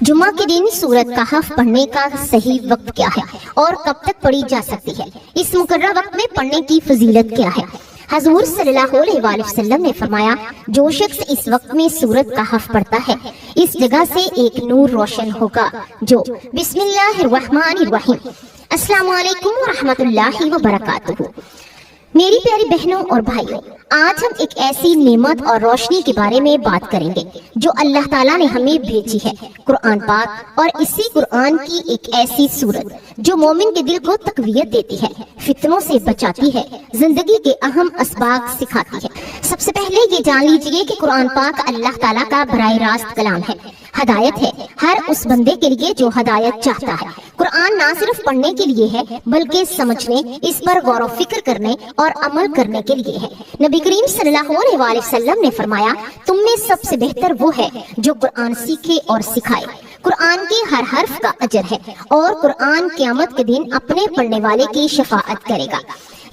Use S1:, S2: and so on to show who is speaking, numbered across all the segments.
S1: جمعہ کے دن سورۃ کہف پڑھنے کا صحیح وقت کیا ہے اور کب تک پڑھی جا سکتی ہے؟ اس مقررہ وقت میں پڑھنے کی فضیلت کیا ہے؟ حضور صلی اللہ علیہ وآلہ وسلم نے فرمایا، جو شخص اس وقت میں سورۃ کہف پڑھتا ہے اس جگہ سے ایک نور روشن ہوگا جو بسم اللہ الرحمن الرحیم۔ السلام علیکم ورحمۃ اللہ وبرکاتہ۔ میری پیاری بہنوں اور بھائیوں، آج ہم ایک ایسی نعمت اور روشنی کے بارے میں بات کریں گے جو اللہ تعالیٰ نے ہمیں بھیجی ہے، قرآن پاک، اور اسی قرآن کی ایک ایسی سورت جو مومن کے دل کو تقویت دیتی ہے، فتنوں سے بچاتی ہے، زندگی کے اہم اسباق سکھاتی ہے۔ سب سے پہلے یہ جان لیجئے کہ قرآن پاک اللہ تعالیٰ کا براہ راست کلام ہے، ہدایت ہے ہر اس بندے کے لیے جو ہدایت چاہتا ہے۔ قرآن نہ صرف پڑھنے کے لیے ہے بلکہ سمجھنے، اس پر غور و فکر کرنے اور عمل کرنے کے لیے ہے۔ نبی کریم صلی اللہ علیہ وآلہ وسلم نے فرمایا، تم میں سب سے بہتر وہ ہے جو قرآن سیکھے اور سکھائے۔ قرآن کے ہر حرف کا اجر ہے اور قرآن قیامت کے دن اپنے پڑھنے والے کی شفاعت کرے گا۔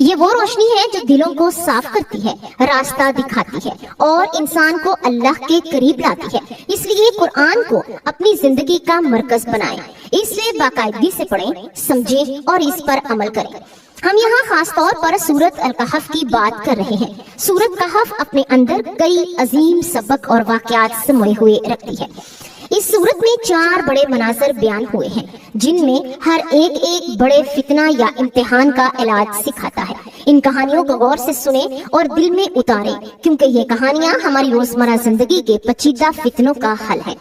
S1: یہ وہ روشنی ہے جو دلوں کو صاف کرتی ہے، راستہ دکھاتی ہے اور انسان کو اللہ کے قریب لاتی ہے۔ اس لیے قرآن کو اپنی زندگی کا مرکز بنائیں، اسے باقاعدگی سے پڑھیں، سمجھیں اور اس پر عمل کریں۔ ہم یہاں خاص طور پر سورۃ الکہف کی بات کر رہے ہیں۔ سورۃ کہف اپنے اندر کئی عظیم سبق اور واقعات سموئے ہوئے رکھتی ہے۔ اس سورت میں 4 بڑے مناظر بیان ہوئے ہیں جن میں ہر ایک بڑے فتنہ یا امتحان کا علاج سکھاتا ہے۔ ان کہانیوں کو غور سے سنیں اور دل میں اتاریں کیونکہ یہ کہانیاں ہماری روزمرہ زندگی کے پیچیدہ فتنوں کا حل ہے۔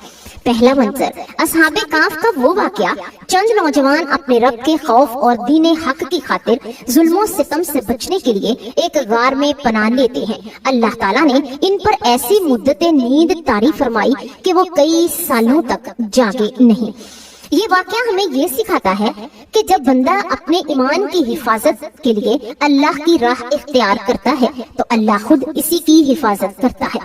S1: پہلا منظر، اصحاب کہف کا وہ واقعہ، چند نوجوان اپنے رب کے خوف اور دین حق کی خاطر ظلم و ستم سے بچنے کے لیے ایک غار میں پناہ لیتے ہیں۔ اللہ تعالیٰ نے ان پر ایسی مدت نیند طاری فرمائی کہ وہ کئی سالوں تک جاگے نہیں۔ یہ واقعہ ہمیں یہ سکھاتا ہے کہ جب بندہ اپنے ایمان کی حفاظت کے لیے اللہ کی راہ اختیار کرتا ہے تو اللہ خود اسی کی حفاظت کرتا ہے۔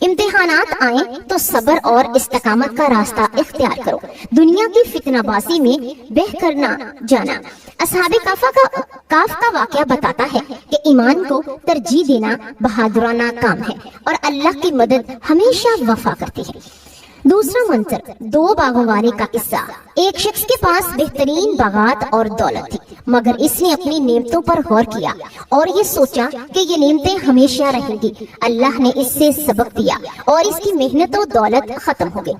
S1: امتحانات آئیں تو صبر اور استقامت کا راستہ اختیار کرو، دنیا کی فتنہ بازی میں بہ کر نہ جانا۔ اصحاب کہف کا واقعہ بتاتا ہے کہ ایمان کو ترجیح دینا بہادرانہ کام ہے اور اللہ کی مدد ہمیشہ وفا کرتی ہے۔ دوسرا منظر، 2 باغوں والے کا قصہ۔ ایک شخص کے پاس بہترین باغات اور دولت تھی مگر اس نے اپنی نعمتوں پر غور کیا اور یہ سوچا کہ یہ نعمتیں ہمیشہ رہیں گی۔ اللہ نے اس سے سبق دیا اور اس کی محنت و دولت ختم ہو گئی۔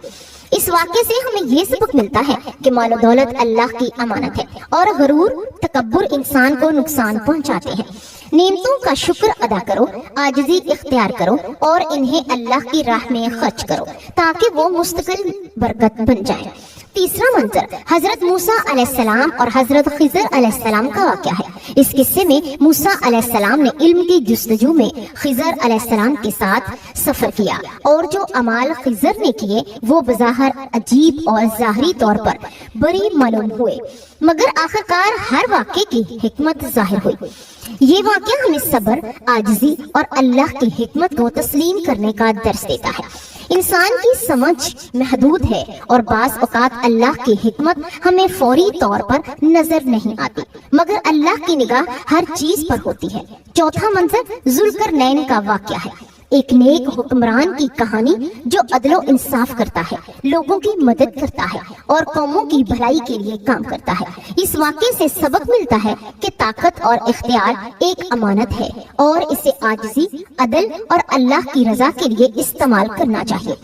S1: اس واقعے سے ہمیں یہ سبق ملتا ہے کہ مال و دولت اللہ کی امانت ہے اور غرور، تکبر انسان کو نقصان پہنچاتے ہیں۔ نعمتوں کا شکر ادا کرو، عاجزی اختیار کرو اور انہیں اللہ کی راہ میں خرچ کرو تاکہ وہ مستقل برکت بن جائیں۔ تیسرا منظر، حضرت موسیٰ علیہ السلام اور حضرت خضر علیہ السلام کا واقعہ ہے۔ اس قصے میں موسیٰ علیہ السلام نے علم کی جستجو میں خضر علیہ السلام کے ساتھ سفر کیا اور جو اعمال خضر نے کیے وہ بظاہر عجیب اور ظاہری طور پر بڑی معلوم ہوئے مگر آخرکار ہر واقعے کی حکمت ظاہر ہوئی۔ یہ واقعہ ہمیں صبر، عاجزی اور اللہ کی حکمت کو تسلیم کرنے کا درس دیتا ہے۔ انسان کی سمجھ محدود ہے اور بعض اوقات اللہ کی حکمت ہمیں فوری طور پر نظر نہیں آتی مگر اللہ کی نگاہ ہر چیز پر ہوتی ہے۔ چوتھا منظر، ذوالقرنین کا واقعہ ہے۔ ایک نیک حکمران کی کہانی جو عدل و انصاف کرتا ہے، لوگوں کی مدد کرتا ہے اور قوموں کی بھلائی کے لیے کام کرتا ہے۔ اس واقعے سے سبق ملتا ہے کہ طاقت اور اختیار ایک امانت ہے اور اسے عاجزی، عدل اور اللہ کی رضا کے لیے استعمال کرنا چاہیے۔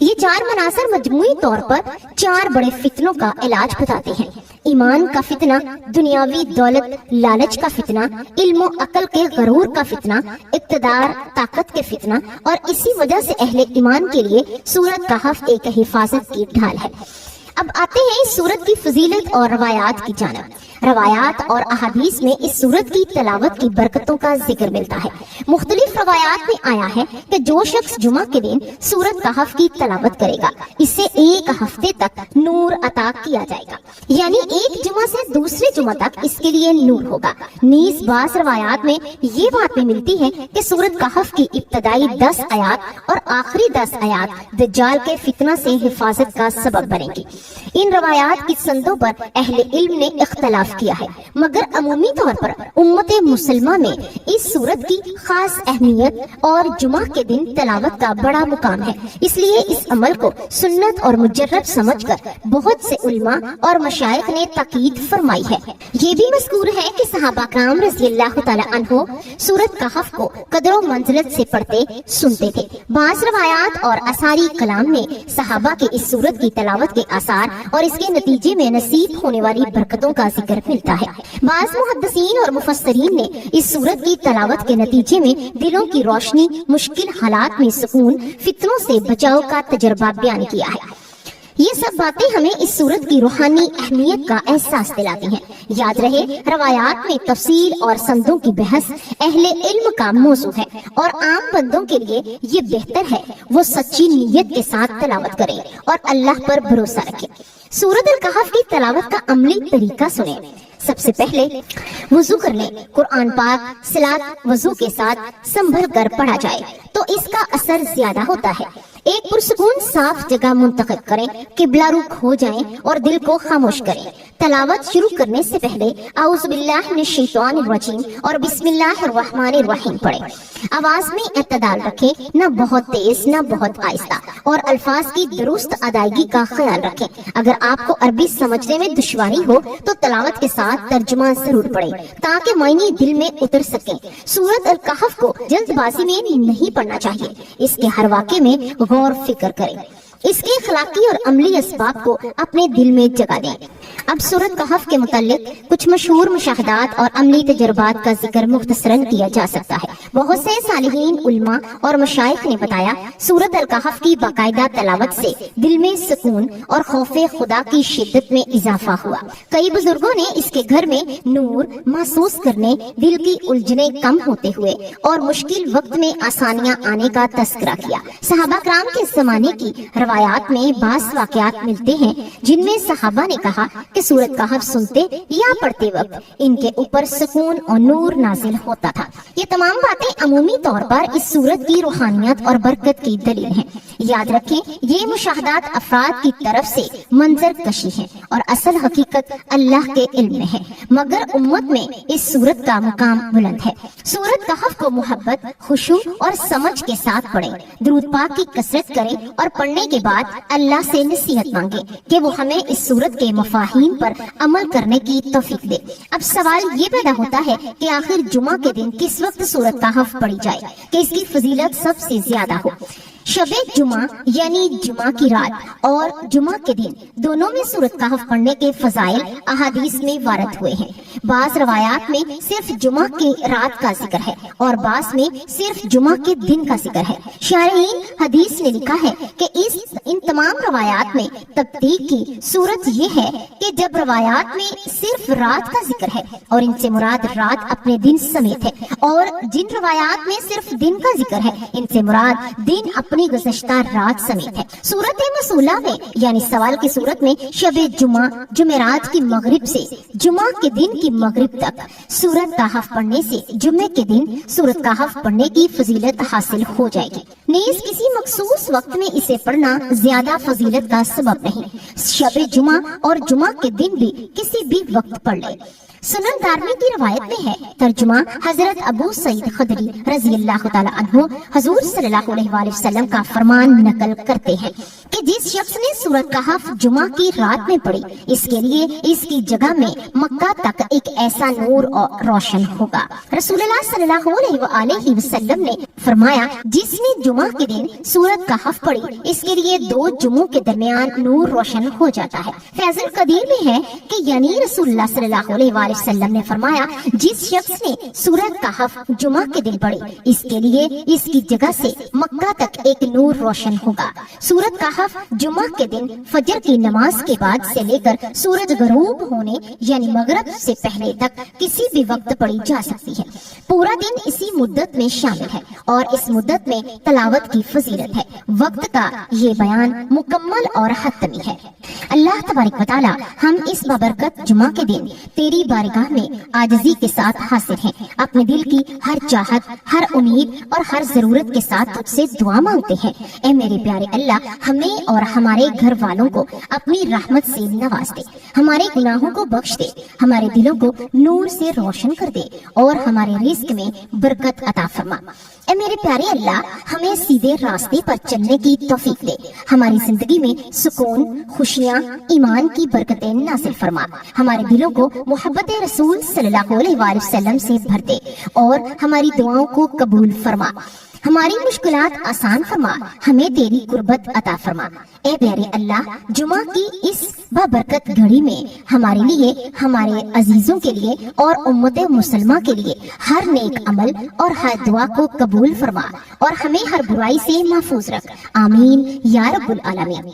S1: یہ 4 مناظر مجموعی طور پر 4 بڑے فتنوں کا علاج بتاتے ہیں۔ ایمان کا فتنہ، دنیاوی دولت، لالچ کا فتنہ، علم و عقل کے غرور کا فتنہ، اقتدار، طاقت کے فتنہ، اور اسی وجہ سے اہل ایمان کے لیے سورۃ کہف ایک حفاظت کی ڈھال ہے۔ اب آتے ہیں اس سورت کی فضیلت اور روایات کی جانب۔ روایات اور احادیث میں اس سورت کی تلاوت کی برکتوں کا ذکر ملتا ہے۔ مختلف روایات میں آیا ہے کہ جو شخص جمعہ کے دن سورت کہف کی تلاوت کرے گا اسے 1 ہفتے تک نور عطا کیا جائے گا، یعنی ایک جمعہ سے دوسرے جمعہ تک اس کے لیے نور ہوگا۔ نیز بعض روایات میں یہ بات بھی ملتی ہے کہ سورت کہف کی ابتدائی 10 آیات اور آخری 10 آیات دجال کے فتنہ سے حفاظت کا سبب بنیں گی۔ ان روایات کی سندوں پر اہل علم نے اختلاف اختلاف کیا ہے، مگر عمومی طور پر امت مسلمہ میں اس سورت کی خاص اہمیت اور جمعہ کے دن تلاوت کا بڑا مقام ہے، اس لیے اس عمل کو سنت اور مجرب سمجھ کر بہت سے علماء اور مشائخ نے تاکید فرمائی ہے۔ یہ بھی مذکور ہے کہ صحابہ کرام رضی اللہ تعالی عنہ سورت کہف کو قدر و منزلت سے پڑھتے سنتے تھے۔ بعض روایات اور اثاری کلام میں صحابہ کے اس سورت کی تلاوت کے آثار اور اس کے نتیجے میں نصیب ہونے والی برکتوں کا ذکر ملتا ہے۔ بعض محدثین اور مفسرین نے اس سورت کی تلاوت کے نتیجے میں دلوں کی روشنی، مشکل حالات میں سکون، فتنوں سے بچاؤ کا تجربہ بیان کیا ہے۔ یہ سب باتیں ہمیں اس سورت کی روحانی اہمیت کا احساس دلاتی ہیں۔ یاد رہے، روایات میں تفصیل اور سندوں کی بحث اہل علم کا موضوع ہے اور عام بندوں کے لیے یہ بہتر ہے وہ سچی نیت کے ساتھ تلاوت کریں اور اللہ پر بھروسہ رکھیں۔ سورت الکہف کی تلاوت کا عملی طریقہ سنیں۔ سب سے پہلے وضو کر لیں۔ قرآن پاک صلاۃ وضو کے ساتھ سنبھل کر پڑھا جائے تو اس کا اثر زیادہ ہوتا ہے۔ ایک پرسکون صاف جگہ منتخب کریں، قبلہ رخ ہو جائیں اور دل کو خاموش کریں۔ تلاوت شروع کرنے سے پہلے اعوذ باللہ من الشیطان الرجیم اور بسم اللہ الرحمن الرحیم پڑھیں۔ آواز میں اعتدال رکھیں، نہ بہت تیز نہ بہت آہستہ، اور الفاظ کی درست ادائیگی کا خیال رکھیں۔ اگر آپ کو عربی سمجھنے میں دشواری ہو تو تلاوت کے ساتھ ترجمہ ضرور پڑھیں تاکہ معنی دل میں اتر سکیں۔ سورت الکہف کو جلد بازی میں نہیں پڑھنا چاہیے، اس کے ہر واقعے میں غور فکر کریں، اس کے اخلاقی اور عملی اسباب کو اپنے دل میں جگا دیں۔ اب سورت کہف کے متعلق کچھ مشہور مشاہدات اور عملی تجربات کا ذکر مختصراً کیا جا سکتا ہے۔ بہت سے صالحین، علماء اور مشائخ نے بتایا سورت الکہف کی باقاعدہ تلاوت سے دل میں سکون اور خوف خدا کی شدت میں اضافہ ہوا۔ کئی بزرگوں نے اس کے گھر میں نور محسوس کرنے، دل کی الجھنیں کم ہوتے ہوئے اور مشکل وقت میں آسانیاں آنے کا تذکرہ کیا۔ صحابہ کرام کے زمانے کی روایات میں بعض واقعات ملتے ہیں جن میں صحابہ نے کہا کہ سورت کہف سنتے یا پڑھتے وقت ان کے اوپر سکون اور نور نازل ہوتا تھا۔ یہ تمام باتیں عمومی طور پر اس سورت کی روحانیت اور برکت کی دلیل ہیں۔ یاد رکھیں، یہ مشاہدات افراد کی طرف سے منظر کشی ہیں اور اصل حقیقت اللہ کے علم میں ہے، مگر امت میں اس سورت کا مقام بلند ہے۔ سورت کہف کو محبت، خشوع اور سمجھ کے ساتھ پڑھیں، درود پاک کی کثرت کریں اور پڑھنے کے بعد اللہ سے نصیحت مانگیں کہ وہ ہمیں اس سورت کے مفاہیم پر عمل کرنے کی توفیق دے۔ اب سوال یہ پیدا ہوتا ہے کہ آخر جمعہ کے دن کس وقت سورت کہف پڑھی جائے کہ اس کی فضیلت سب سے زیادہ ہو۔ شب جمعہ یعنی جمعہ کی رات اور جمعہ کے دن دونوں میں سورت کہف پڑھنے کے فضائل احادیث میں وارد ہوئے ہیں۔ بعض روایات میں صرف جمعہ کی رات کا ذکر ہے اور بعض میں صرف جمعہ کے دن کا ذکر ہے۔ شارحین حدیث نے لکھا ہے کہ ان تمام روایات میں تبدیل کی صورت یہ ہے کہ جب روایات میں صرف رات کا ذکر ہے اور ان سے مراد رات اپنے دن سمیت ہے، اور جن روایات میں صرف دن کا ذکر ہے ان سے مراد دن اپنی گزشتہ رات سمیت ہے۔ سورت مسولہ میں یعنی سوال کی صورت میں شب جمعہ جمعرات کی مغرب سے جمعہ کے دن کی مغرب تک سورت کہف پڑھنے سے جمعے کے دن سورت کہف پڑھنے کی فضیلت حاصل ہو جائے گی۔ نیز کسی مخصوص وقت میں اسے پڑھنا زیادہ فضیلت کا سبب نہیں، شب جمعہ اور جمعہ کے دن بھی کسی بھی وقت پڑھ لے۔ سنن دارمی کی روایت میں ہے، ترجمہ حضرت ابو سعید خدری رضی اللہ تعالی عنہ حضور صلی اللہ علیہ وآلہ وسلم کا فرمان نقل کرتے ہیں کہ جس شخص نے سورت کہف جمعہ کی رات میں پڑھی، اس کے لیے اس کی جگہ میں مکہ تک ایک ایسا نور اور روشن ہوگا۔ رسول اللہ صلی اللہ علیہ وآلہ وسلم نے فرمایا، جس نے جمعہ کے دن سورت کہف پڑھی، اس کے لیے 2 جمعوں کے درمیان نور روشن ہو جاتا ہے۔ فیض القدیر میں ہے کہ یعنی رسول اللہ صلی اللہ علیہ وآلہ وسلم نے فرمایا، جس شخص نے سورت کہف جمعہ کے دن پڑھی، اس کے لیے اس کی جگہ سے مکہ تک ایک نور روشن ہوگا۔ سورت کہف جمعہ کے دن فجر کی نماز کے بعد سے لے کر سورج غروب ہونے یعنی مغرب سے پہلے تک کسی بھی وقت پڑھی جا سکتی ہے۔ پورا دن اسی مدت میں شامل ہے اور اس مدت میں تلاوت کی فضیلت ہے۔ وقت کا یہ بیان مکمل اور حتمی ہے۔ اللہ تبارک و تعالی ہم اس بابرکت جمعہ کے دن تیری بارگاہ میں عاجزی کے ساتھ حاضر ہیں، اپنے دل کی ہر چاہت، ہر امید اور ہر ضرورت کے ساتھ تجھ سے دعا مانگتے ہیں۔ اے میرے پیارے اللہ، ہمیں اور ہمارے گھر والوں کو اپنی رحمت سے نواز دے، ہمارے گناہوں کو بخش دے، ہمارے دلوں کو نور سے روشن کر دے اور ہمارے رزق میں برکت عطا فرما۔ اے میرے پیارے اللہ، ہمیں سیدھے راستے پر چلنے کی توفیق دے، ہماری زندگی میں سکون، خوشیاں، ایمان کی برکتیں نازل فرما، ہمارے دلوں کو محبت رسول صلی اللہ علیہ وآلہ وسلم سے بھر دے اور ہماری دعاؤں کو قبول فرما، ہماری مشکلات آسان فرما، ہمیں تیری قربت عطا فرما۔ اے پیارے اللہ، جمعہ کی اس بابرکت گھڑی میں ہمارے لیے، ہمارے عزیزوں کے لیے اور امت مسلمہ کے لیے ہر نیک عمل اور ہر دعا کو قبول فرما اور ہمیں ہر برائی سے محفوظ رکھ، آمین یا رب العالمین۔